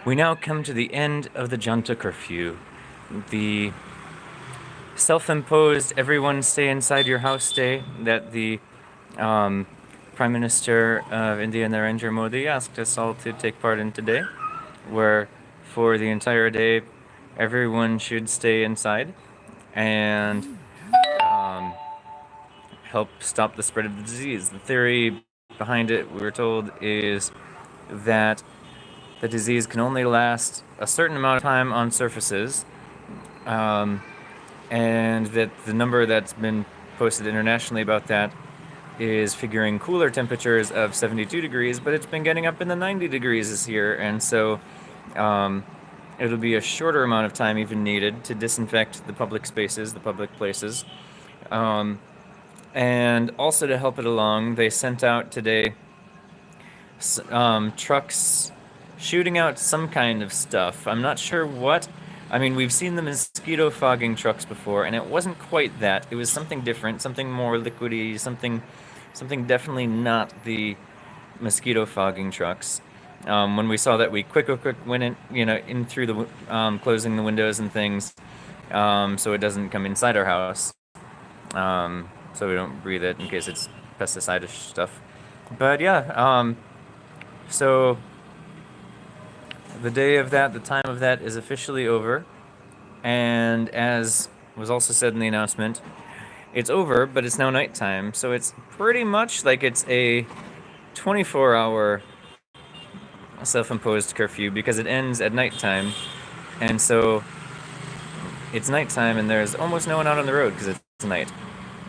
We now come to the end of the Janta Curfew, the self-imposed everyone stay inside your house day that the um, Prime Minister of India, Narendra Modi, asked us all to take part in today, where for the entire day everyone should stay inside and um, help stop the spread of the disease. The theory behind it, we were told, is that the disease can only last a certain amount of time on surfaces, um, and that the number that's been posted internationally about that is figuring cooler temperatures of 72 degrees, but it's been getting up in the 90 degrees this year, and so um, it'll be a shorter amount of time even needed to disinfect the public spaces, the public places. Um, and also to help it along, they sent out today trucks shooting out some kind of stuff. I'm not sure what. I mean, we've seen the mosquito fogging trucks before, and it wasn't quite that. It was something different, something more liquidy, something definitely not the mosquito fogging trucks. When we saw that, we quick went in, in through the closing the windows and things, so it doesn't come inside our house, so we don't breathe it in case it's pesticide stuff. But yeah, so the day of that, the time of that is officially over. And as was also said in the announcement, it's over, but it's now nighttime. So it's pretty much like it's a 24-hour self-imposed curfew because it ends at nighttime. And so it's nighttime and there's almost no one out on the road because it's night.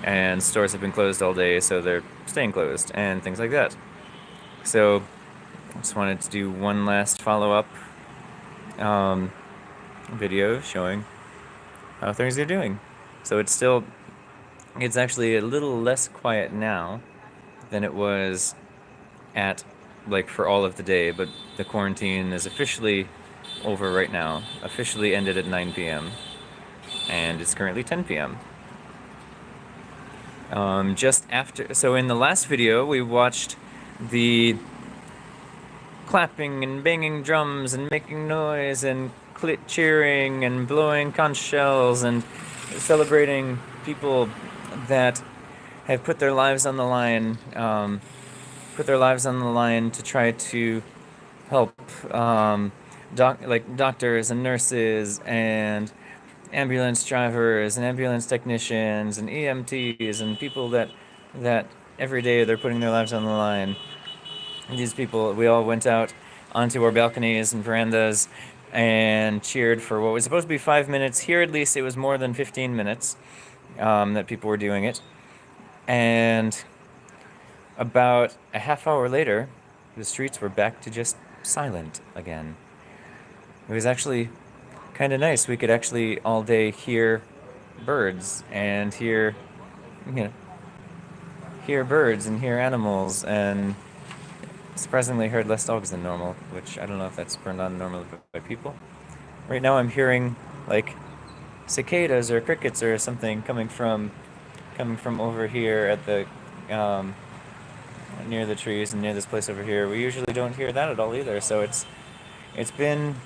And stores have been closed all day, so they're staying closed and things like that. So I just wanted to do one last follow-up um, video showing how things are doing. So it's actually a little less quiet now than it was at, like, for all of the day, but the quarantine is officially over right now, officially ended at 9 p.m., and it's currently 10 p.m. Just after, so in the last video, we watched the clapping and banging drums and making noise and cheering and blowing conch shells and celebrating people that have put their lives on the line, to try to help doctors and nurses and ambulance drivers and ambulance technicians and EMTs and people that every day they're putting their lives on the line. These people, we all went out onto our balconies and verandas and cheered for what was supposed to be 5 minutes. Here, at least, it was more than 15 minutes that people were doing it. And about a half hour later, the streets were back to just silent again. It was actually kind of nice. We could actually all day hear birds and hear birds and hear animals, and surprisingly heard less dogs than normal, which I don't know if that's turned on normally by people. Right now I'm hearing like cicadas or crickets or something coming from over here at the near the trees and near this place over here. We usually don't hear that at all either. So it's been,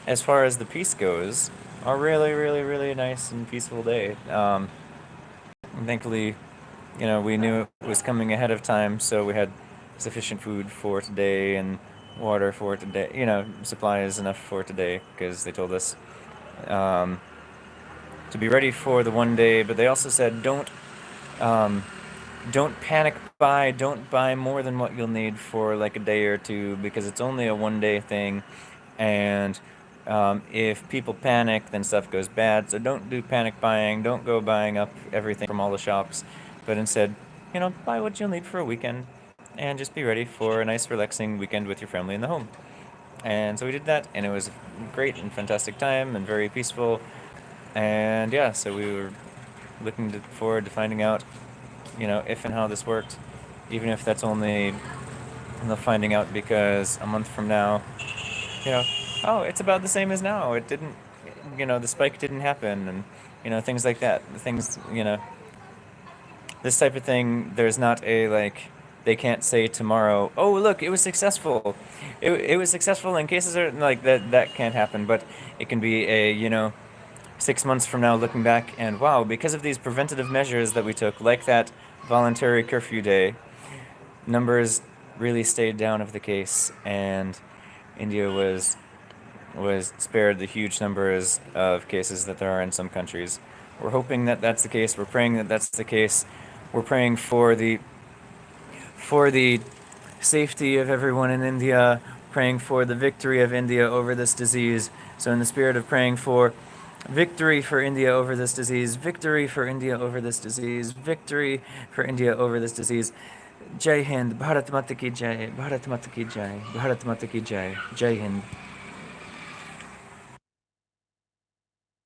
as far as the peace goes, a really really really nice and peaceful day. And thankfully, we knew it was coming ahead of time, so we had sufficient food for today and water for today. Supplies enough for today because they told us to be ready for the one day. But they also said don't panic buy. Don't buy more than what you'll need for like a day or two because it's only a 1 day thing, and if people panic, then stuff goes bad. So don't do panic buying. Don't go buying up everything from all the shops, but instead, buy what you'll need for a weekend and just be ready for a nice, relaxing weekend with your family in the home. And so we did that, and it was a great and fantastic time and very peaceful. And yeah, so we were forward to finding out, if and how this worked, even if that's only finding out because a month from now, oh, it's about the same as now. It didn't, the spike didn't happen, and things like that. Things, this type of thing. There's not a They can't say tomorrow, oh look, it was successful. It was successful in cases are like that. That can't happen, but it can be a 6 months from now looking back and wow, because of these preventative measures that we took, like that voluntary curfew day, numbers really stayed down of the case, and India was spared the huge numbers of cases that there are in some countries. We're hoping that that's the case. We're praying that that's the case. We're praying for the safety of everyone in India, praying for the victory of India over this disease. So, in the spirit of praying for victory for India over this disease, victory for India over this disease, victory for India over this disease. Jai Hind, Bharat Mata Ki Jai, Bharat Mata Ki Jai, Bharat Mata Ki Jai, Jai Hind.